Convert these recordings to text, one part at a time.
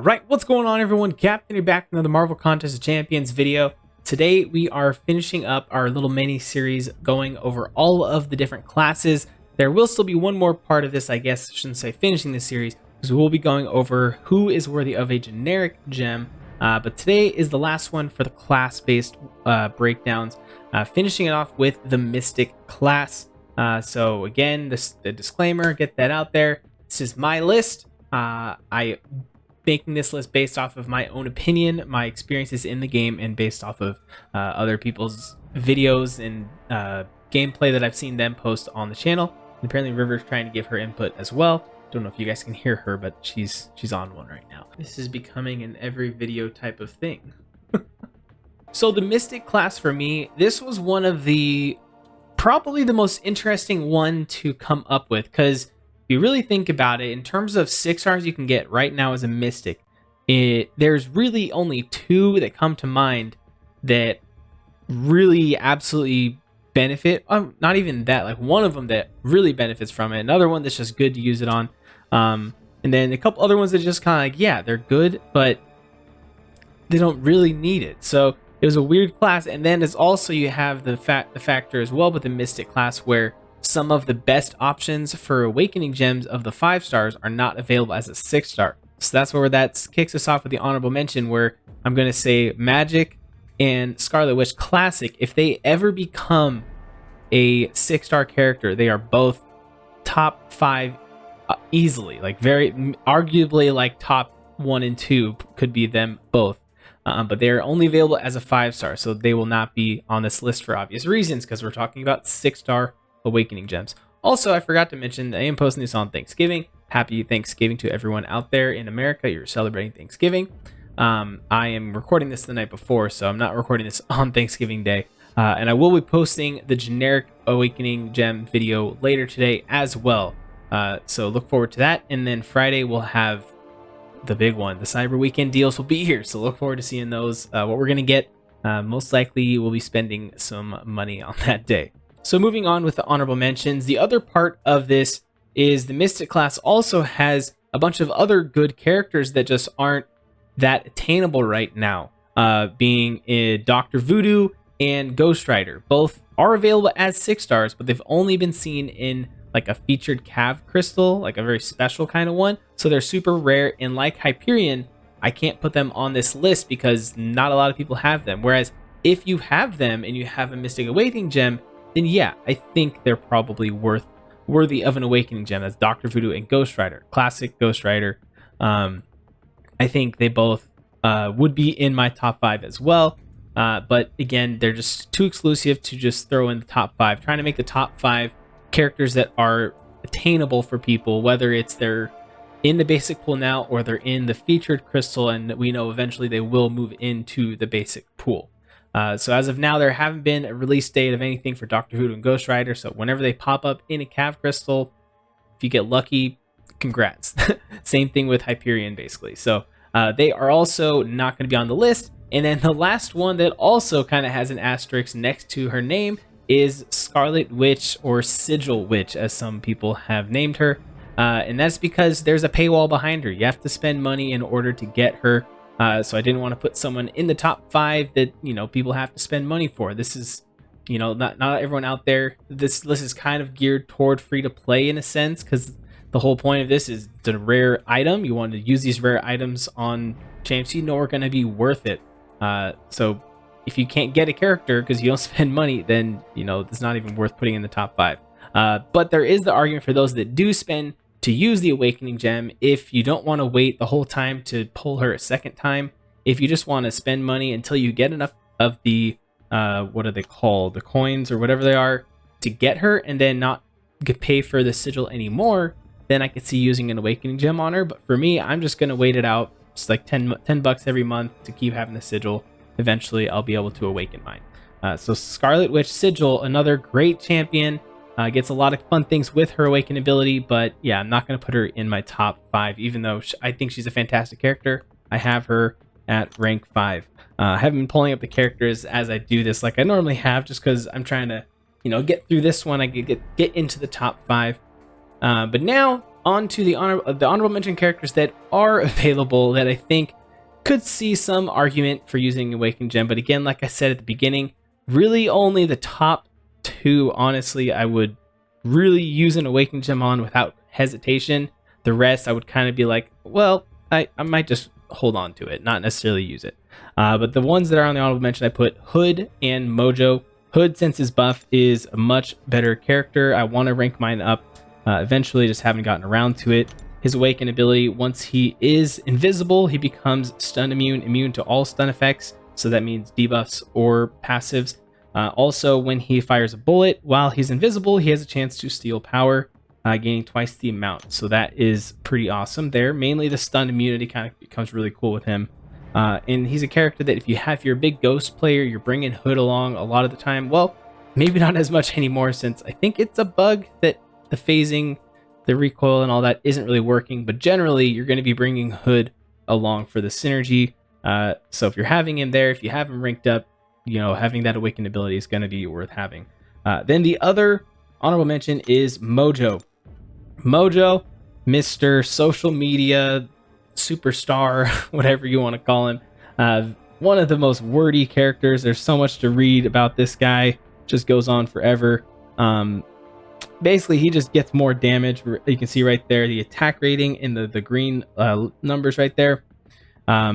Alright, what's going on everyone? Captain here back with another Marvel Contest of Champions video. Today we are finishing up our little mini series going over all of the different classes. There will still be one more part of this, I guess I shouldn't say finishing this series, because we will be going over who is worthy of a generic gem. But today is the last one for the class-based breakdowns, finishing it off with the Mystic class. So again, the disclaimer, get that out there. This is my list. I making this list based off of my own opinion, my experiences in the game, and based off of other people's videos and gameplay that I've seen them post on the channel. And apparently River's trying to give her input as well. Don't know if you guys can hear her, but she's on one right now. This is becoming an every video type of thing. So the Mystic class for me, this was one of the probably the most interesting one to come up with, because if you really think about it, in terms of 6 stars you can get right now as a Mystic, there's really only 2 that come to mind that really absolutely benefit. Not even that, like one of them that really benefits from it, another one that's just good to use it on, and then a couple other ones that just kind of like, yeah, they're good, but they don't really need it. So it was a weird class. And then it's also, you have the factor as well with the Mystic class where some of the best options for awakening gems of the 5 stars are not available as a 6 star. So that's where that kicks us off with the honorable mention, where I'm going to say Magic and Scarlet Witch Classic, if they ever become a 6 star character, they are both top 5 easily, like very arguably, like top 1 and 2 could be them both. But they are only available as a 5 star, so they will not be on this list for obvious reasons, because we're talking about 6 star awakening gems. Also, I forgot to mention, I am posting this on Thanksgiving. Happy Thanksgiving to everyone out there in America. You're celebrating Thanksgiving. I am recording this the night before, so I'm not recording this on Thanksgiving Day. And I will be posting the generic awakening gem video later today as well. So look forward to that. And then Friday we'll have the big one. The Cyber Weekend deals will be here, so look forward to seeing those. What we're gonna get, most likely we'll be spending some money on that day. So moving on with the honorable mentions, the other part of this is the Mystic class also has a bunch of other good characters that just aren't that attainable right now, being Dr. Voodoo and Ghost Rider. Both are available as 6 stars, but they've only been seen in like a featured Cav crystal, like a very special kind of one. So they're super rare, and like Hyperion, I can't put them on this list because not a lot of people have them. Whereas if you have them and you have a Mystic Awakening gem, then yeah, I think they're probably worthy of an awakening gem. That's Dr. Voodoo and Ghost Rider, classic Ghost Rider. I think they both would be in my top 5 as well. But again, they're just too exclusive to just throw in the top 5. Trying to make the top 5 characters that are attainable for people, whether it's they're in the basic pool now or they're in the featured crystal, and we know eventually they will move into the basic pool. So as of now, there haven't been a release date of anything for Dr. Voodoo and Ghost Rider. So whenever they pop up in a Cav crystal, if you get lucky, congrats. Same thing with Hyperion, basically. So they are also not going to be on the list. And then the last one that also kind of has an asterisk next to her name is Scarlet Witch, or Sigil Witch, as some people have named her. And that's because there's a paywall behind her. You have to spend money in order to get her. So I didn't want to put someone in the top 5 that, you know, people have to spend money for. This is, you know, not everyone out there. This list is kind of geared toward free to play in a sense, because the whole point of this is it's a rare item. You want to use these rare items on champs you know are going to be worth it. So if you can't get a character because you don't spend money, then, you know, it's not even worth putting in the top 5. But there is the argument for those that do spend to use the awakening gem. If you don't want to wait the whole time to pull her a second time, if you just want to spend money until you get enough of the what are they called, the coins or whatever they are, to get her, and then not pay for the sigil anymore, then I could see using an awakening gem on her. But for me, I'm just going to wait it out. It's like 10 bucks every month to keep having the sigil. Eventually I'll be able to awaken mine. So Scarlet Witch Sigil, another great champion. Gets a lot of fun things with her awaken ability, but yeah, I'm not going to put her in my top 5, even though I think she's a fantastic character. I have her at rank 5. I haven't been pulling up the characters as I do this like I normally have, just because I'm trying to, you know, get through this one. I could get into the top 5. But now on to the honorable mention characters that are available that I think could see some argument for using Awakened Gem. But again, like I said at the beginning, really only the top 2, honestly, I would really use an Awakened Gem on without hesitation. The rest, I would kind of be like, well, I might just hold on to it, not necessarily use it. But the ones that are on the honorable mention, I put Hood and Mojo. Hood, since his buff, is a much better character. I want to rank mine up eventually, just haven't gotten around to it. His Awaken ability, once he is invisible, he becomes stun immune to all stun effects. So that means debuffs or passives. Also, when he fires a bullet while he's invisible, he has a chance to steal power, gaining twice the amount. So that is pretty awesome there. Mainly the stun immunity kind of becomes really cool with him. And he's a character that if you're a big ghost player, you're bringing Hood along a lot of the time. Well, maybe not as much anymore, since I think it's a bug that the phasing, the recoil and all that isn't really working, but generally you're going to be bringing Hood along for the synergy. So if you're having him there, if you have him ranked up, having that Awakened ability is going to be worth having. Then the other honorable mention is Mojo. Mojo, Mr. Social Media Superstar, whatever you want to call him. One of the most wordy characters. There's so much to read about this guy. Just goes on forever. Basically, he just gets more damage. You can see right there the attack rating in the green numbers right there.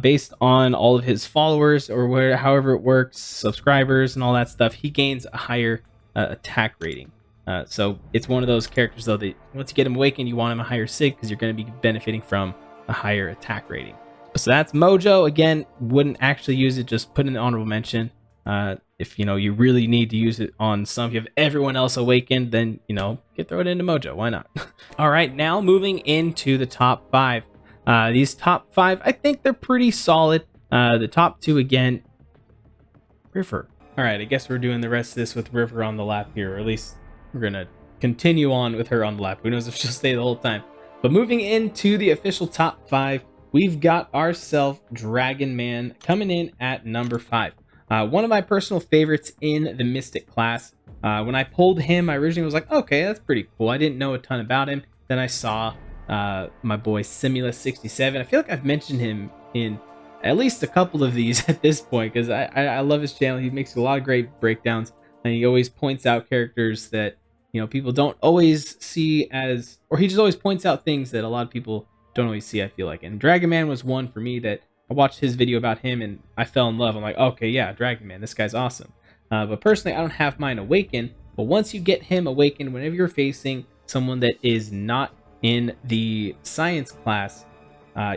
Based on all of his followers or however it works, subscribers and all that stuff, he gains a higher attack rating. So it's one of those characters, though, that once you get him awakened, you want him a higher sig because you're going to be benefiting from a higher attack rating. So that's Mojo. Again, wouldn't actually use it, just put in the honorable mention. If you really need to use it on some, if you have everyone else awakened, then throw it into Mojo. Why not? All right, now moving into the top 5. These top 5, I think they're pretty solid. The top 2 again, River. All right, I guess we're doing the rest of this with River on the lap here, or at least we're gonna continue on with her on the lap. Who knows if she'll stay the whole time? But moving into the official top 5, we've got ourselves Dragon Man coming in at number 5. One of my personal favorites in the Mystic class. When I pulled him, I originally was like, okay, that's pretty cool. I didn't know a ton about him. Then I saw my boy Simulus67. I feel like I've mentioned him in at least a couple of these at this point, because I love his channel. He makes a lot of great breakdowns, and he always points out characters that people don't always see as, or he just always points out things that a lot of people don't always see, I feel like. And Dragon Man was one for me that I watched his video about him and I fell in love. I'm like, okay, yeah, Dragon Man, this guy's awesome. But personally, I don't have mine awakened. But once you get him awakened, whenever you're facing someone that is not in the science class,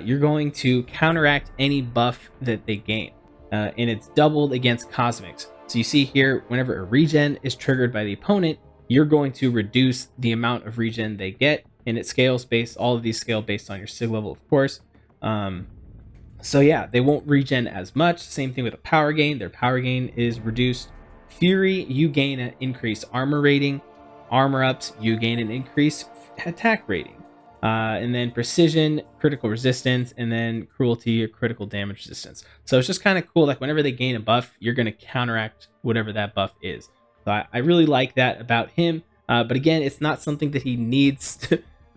you're going to counteract any buff that they gain. And it's doubled against cosmics. So you see here, whenever a regen is triggered by the opponent, you're going to reduce the amount of regen they get. And it scales based, all of these scale based on your sig level, of course. So yeah, they won't regen as much. Same thing with a power gain. Their power gain is reduced. Fury, you gain an increased armor rating. Armor ups, you gain an increased attack rating. And then precision, critical resistance, and then cruelty or critical damage resistance. So it's just kind of cool. Like whenever they gain a buff, you're going to counteract whatever that buff is. So I really like that about him. But again, it's not something that he needs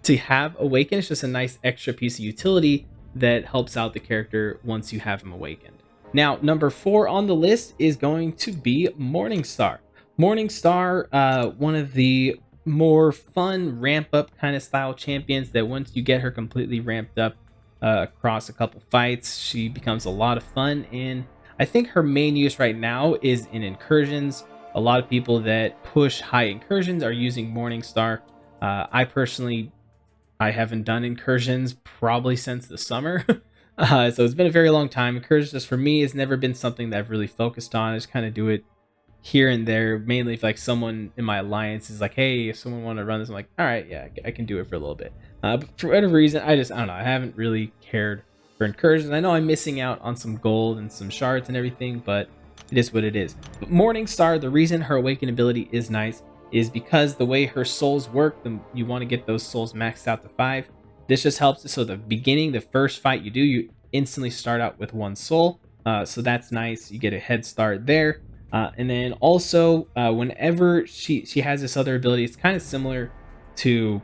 to have awakened. It's just a nice extra piece of utility that helps out the character once you have him awakened. Now, number 4 on the list is going to be Morningstar. Morningstar, one of the more fun ramp up kind of style champions that once you get her completely ramped up across a couple fights, she becomes a lot of fun. And I think her main use right now is in incursions. A lot of people that push high incursions are using Morningstar. I haven't done incursions probably since the summer. So it's been a very long time. Incursions just for me has never been something that I've really focused on. I just kind of do it here and there, mainly if like someone in my alliance is like, hey, if someone want to run this, I'm like, all right, yeah, I can do it for a little bit. But for whatever reason, I don't know. I haven't really cared for incursions. I know I'm missing out on some gold and some shards and everything, but it is what it is. But Morningstar, the reason her awaken ability is nice is because the way her souls work, you want to get those souls maxed out to 5. This just helps. So the beginning, the first fight you do, you instantly start out with 1 soul. So that's nice. You get a head start there. And then also, whenever she has this other ability, it's kind of similar to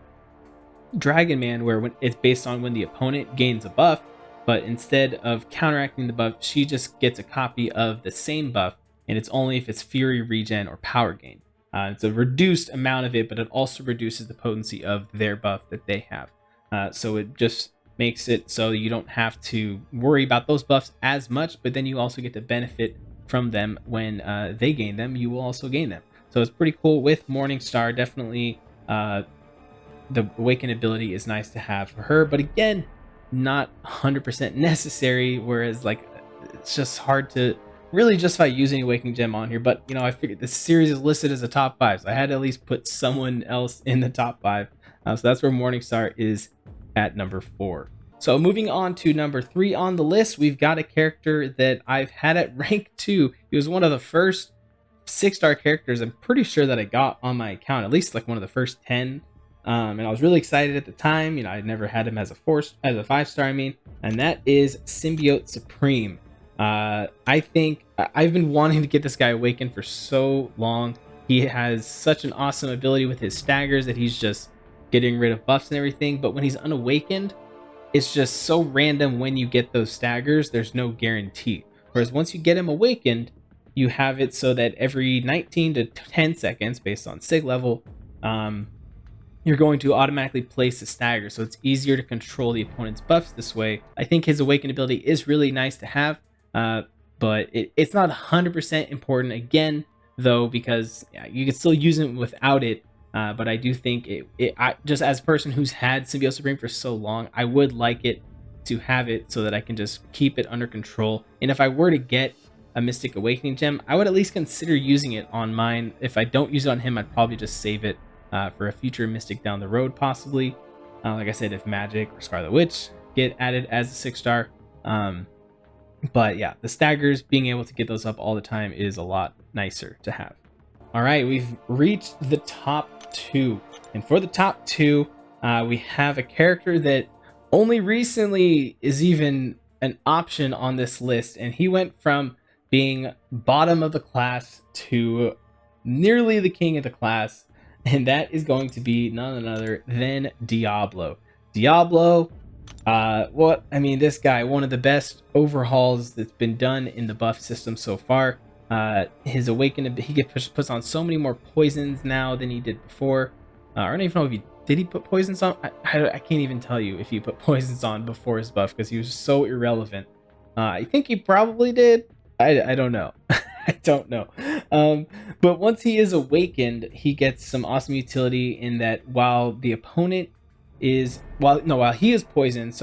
Dragon Man, where it's based on when the opponent gains a buff, but instead of counteracting the buff, she just gets a copy of the same buff, and it's only if it's Fury regen or power gain. It's a reduced amount of it, but it also reduces the potency of their buff that they have. So it just makes it so you don't have to worry about those buffs as much, but then you also get to benefit from them when they gain them. You will also gain them. So it's pretty cool with Morningstar. Definitely the awaken ability is nice to have for her, but again, not 100% necessary, whereas like it's just hard to really justify using Awakening Gem on here. But you know, I figured this series is listed as a top 5, so I had to at least put someone else in the top 5. So that's where Morningstar is at number 4. So moving on to number 3 on the list, we've got a character that I've had at rank 2. He was one of the first 6-star characters I'm pretty sure that I got on my account, at least like one of the first 10. And I was really excited at the time. You know, I'd never had him as a 5-star, I mean, and that is Symbiote Supreme. I think I've been wanting to get this guy awakened for so long. He has such an awesome ability with his staggers that he's just getting rid of buffs and everything. But when he's unawakened, it's just so random when you get those staggers. There's no guarantee. Whereas once you get him awakened, you have it so that every 19 to 10 seconds, based on sig level, you're going to automatically place a stagger. So it's easier to control the opponent's buffs this way. I think his awakened ability is really nice to have, but it's not 100% important again, though, because you can still use it without it. But I do think I just as a person who's had Symbiote Supreme for so long, I would like it to have it so that I can just keep it under control. And if I were to get a Mystic Awakening Gem, I would at least consider using it on mine. If I don't use it on him, I'd probably just save it for a future Mystic down the road, possibly. Like I said, if Magic or Scarlet Witch get added as a 6-star. But yeah, the staggers, being able to get those up all the time is a lot nicer to have. All right, we've reached the top 2. And for the top 2, we have a character that only recently is even an option on this list. And he went from being bottom of the class to nearly the king of the class. And that is going to be none other than Diablo. Diablo, this guy, one of the best overhauls that's been done in the buff system so far. His awakened, he puts on so many more poisons now than he did before. I don't even know if did he put poisons on? I can't even tell you if he put poisons on before his buff, because he was so irrelevant. I think he probably did. I don't know. I don't know. But once he is awakened, he gets some awesome utility in that while he is poisoned,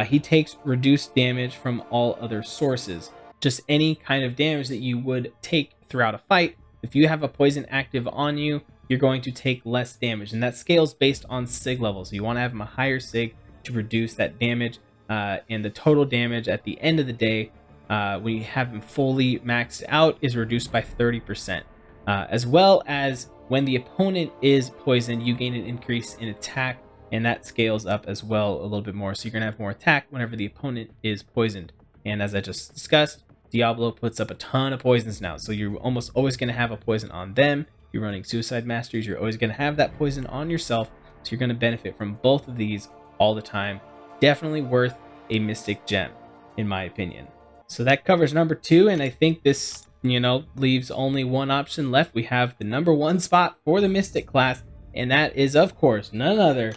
he takes reduced damage from all other sources. Just any kind of damage that you would take throughout a fight. If you have a poison active on you, you're going to take less damage, and that scales based on sig level. So you want to have him a higher sig to reduce that damage, and the total damage at the end of the day, when you have him fully maxed out, is reduced by 30%. As well as when the opponent is poisoned, you gain an increase in attack, and that scales up as well a little bit more. So you're going to have more attack whenever the opponent is poisoned. And as I just discussed, Diablo puts up a ton of poisons now. So you're almost always going to have a poison on them. If you're running Suicide Masters, you're always going to have that poison on yourself. So you're going to benefit from both of these all the time. Definitely worth a Mystic Gem, in my opinion. So that covers number 2, and I think this, leaves only one option left. We have the number 1 spot for the Mystic class, and that is, of course, none other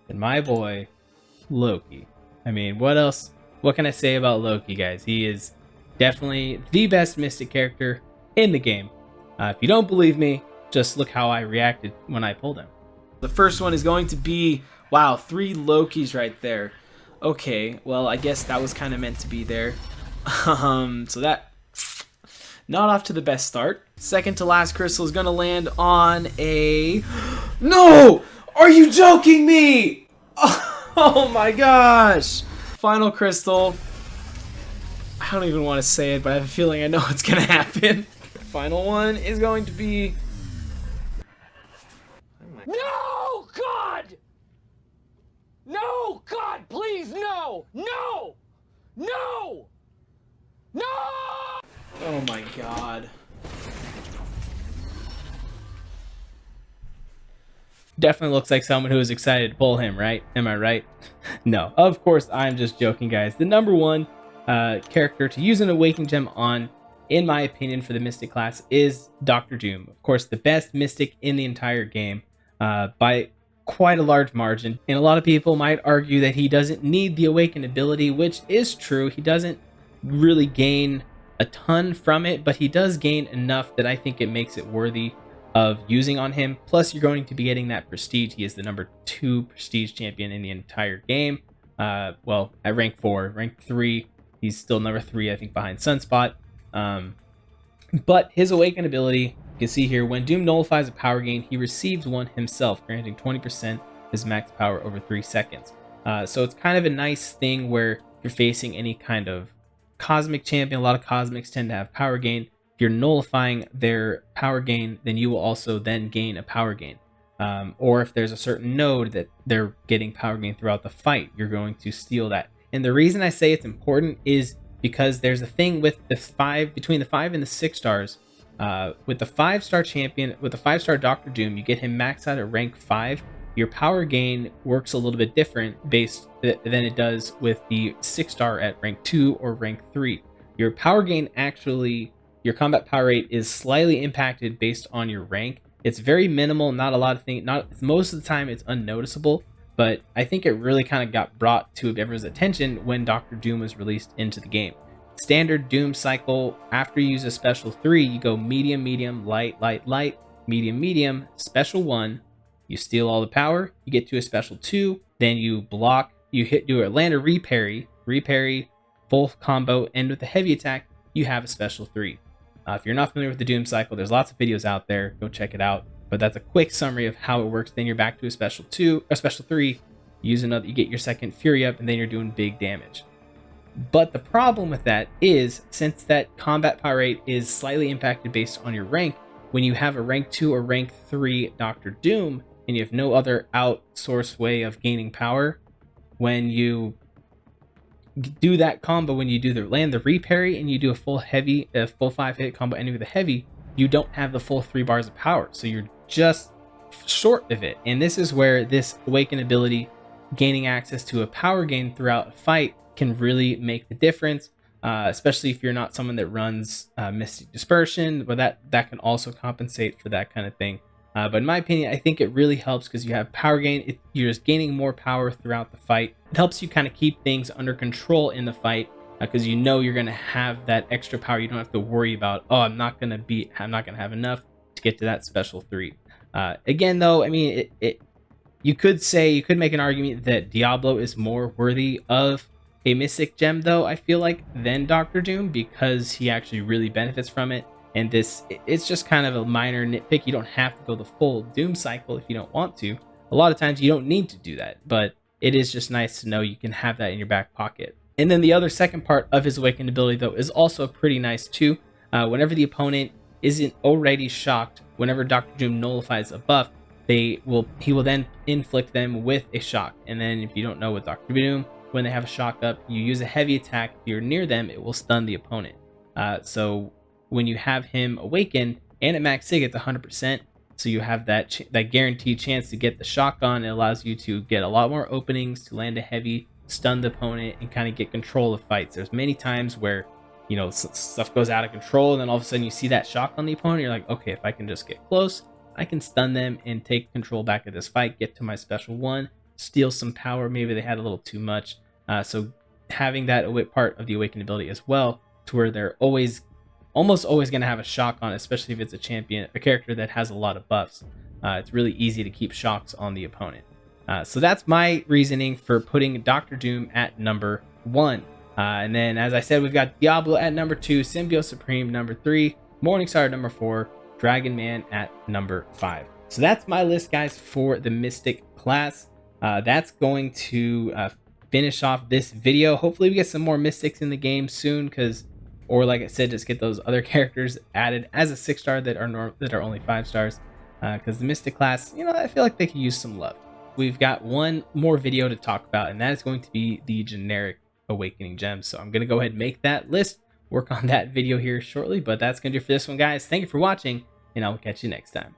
than my boy, Loki. I mean, what else? What can I say about Loki, guys? He is definitely the best Mystic character in the game. If you don't believe me, just look how I reacted when I pulled him. The first one is going to be, wow, 3 Lokis right there. Okay, well, I guess that was kind of meant to be there. So that, not off to the best start. Second to last crystal is going to land on a... No! Are you joking me? Oh my gosh! Final crystal. I don't even want to say it, but I have a feeling I know what's going to happen. Final one is going to be... No, God! No, God, please, no! No! No! No! Oh my god. Definitely looks like someone who is excited to pull him, right? Am I right? No, of course, I'm just joking, guys. The number one character to use an Awakening Gem on, in my opinion, for the Mystic class is Doctor Doom. Of course, the best Mystic in the entire game by quite a large margin. And a lot of people might argue that he doesn't need the Awaken ability, which is true. He doesn't really gain a ton from it, but he does gain enough that I think it makes it worthy of using on him. Plus, you're going to be getting that prestige. He is the number 2 prestige champion in the entire game. Well, at rank 4, rank 3, he's still number 3, I think, behind Sunspot. But his Awaken ability, you can see here, when Doom nullifies a power gain, he receives one himself, granting 20% his max power over 3 seconds. So it's kind of a nice thing where you're facing any kind of cosmic champion. A lot of cosmics tend to have power gain. If you're nullifying their power gain, then you will also then gain a power gain. Or if there's a certain node that they're getting power gain throughout the fight, you're going to steal that. And the reason I say it's important is because there's a thing with the 5, between the 5 and the 6 stars. With the 5-star champion, with the 5-star Doctor Doom, you get him maxed out at rank 5. Your power gain works a little bit different than it does with the 6-star at rank 2 or rank 3. Your power gain actually, your combat power rate is slightly impacted based on your rank. It's very minimal, not a lot of things, not most of the time it's unnoticeable, but I think it really kind of got brought to everyone's attention when Doctor Doom was released into the game. Standard Doom cycle, after you use a special 3, you go medium, medium, light, light, light, medium, medium, special 1, you steal all the power, you get to a special 2, then you block, do a land a reparry, full combo, end with a heavy attack, you have a special 3. If you're not familiar with the Doom cycle, there's lots of videos out there, go check it out. But that's a quick summary of how it works. Then you're back to a special 2, a special 3, use another, you get your second Fury up, and then you're doing big damage. But the problem with that is, since that combat power rate is slightly impacted based on your rank, when you have a rank 2 or rank 3 Doctor Doom, and you have no other outsourced way of gaining power, when you do that combo, when you do the land the reparry and you do a full 5 hit combo ending with a heavy, you don't have the full 3 bars of power, so you're just short of it. And this is where this Awaken ability, gaining access to a power gain throughout a fight, can really make the difference, especially if you're not someone that runs Mystic Dispersion, but that can also compensate for that kind of thing. But in my opinion, I think it really helps because you have power gain. You're just gaining more power throughout the fight. It helps you kind of keep things under control in the fight because you know you're going to have that extra power. You don't have to worry about, oh, I'm not going to have enough to get to that special 3. Again, though, I mean, you could make an argument that Diablo is more worthy of a Mystic Gem, though, I feel like, than Doctor Doom, because he actually really benefits from it. And it's just kind of a minor nitpick. You don't have to go the full Doom cycle if you don't want to. A lot of times you don't need to do that, but it is just nice to know you can have that in your back pocket. And then the other second part of his Awakened ability, though, is also pretty nice too. Whenever the opponent isn't already shocked, whenever Doctor Doom nullifies a buff, he will then inflict them with a shock. And then if you don't know with Doctor Doom, when they have a shock up, you use a heavy attack. If you're near them, it will stun the opponent. So when you have him awaken and at max sig, it's 100%. So you have that guaranteed chance to get the shock on. It allows you to get a lot more openings to land a heavy, stun the opponent, and kind of get control of fights. There's many times where, you know, stuff goes out of control, and then all of a sudden you see that shock on the opponent. You're like, okay, if I can just get close, I can stun them and take control back of this fight, get to my special 1, steal some power. Maybe they had a little too much. So having that part of the Awakened ability as well, to where they're almost always going to have a shock on, especially if it's a character that has a lot of buffs. It's really easy to keep shocks on the opponent. So that's my reasoning for putting Doctor Doom at number 1. And then, as I said, we've got Diablo at number 2, Symbiote Supreme number 3, Morningstar at number 4, Dragon Man at number 5. So that's my list, guys, for the Mystic class. That's going to finish off this video. Hopefully we get some more Mystics in the game soon, or like I said, just get those other characters added as a 6-star that are only 5 stars, because the Mystic class, you know, I feel like they could use some love. We've got one more video to talk about, and that is going to be the generic Awakening Gems. So I'm going to go ahead and make that list, work on that video here shortly, but that's going to do it for this one, guys. Thank you for watching, and I'll catch you next time.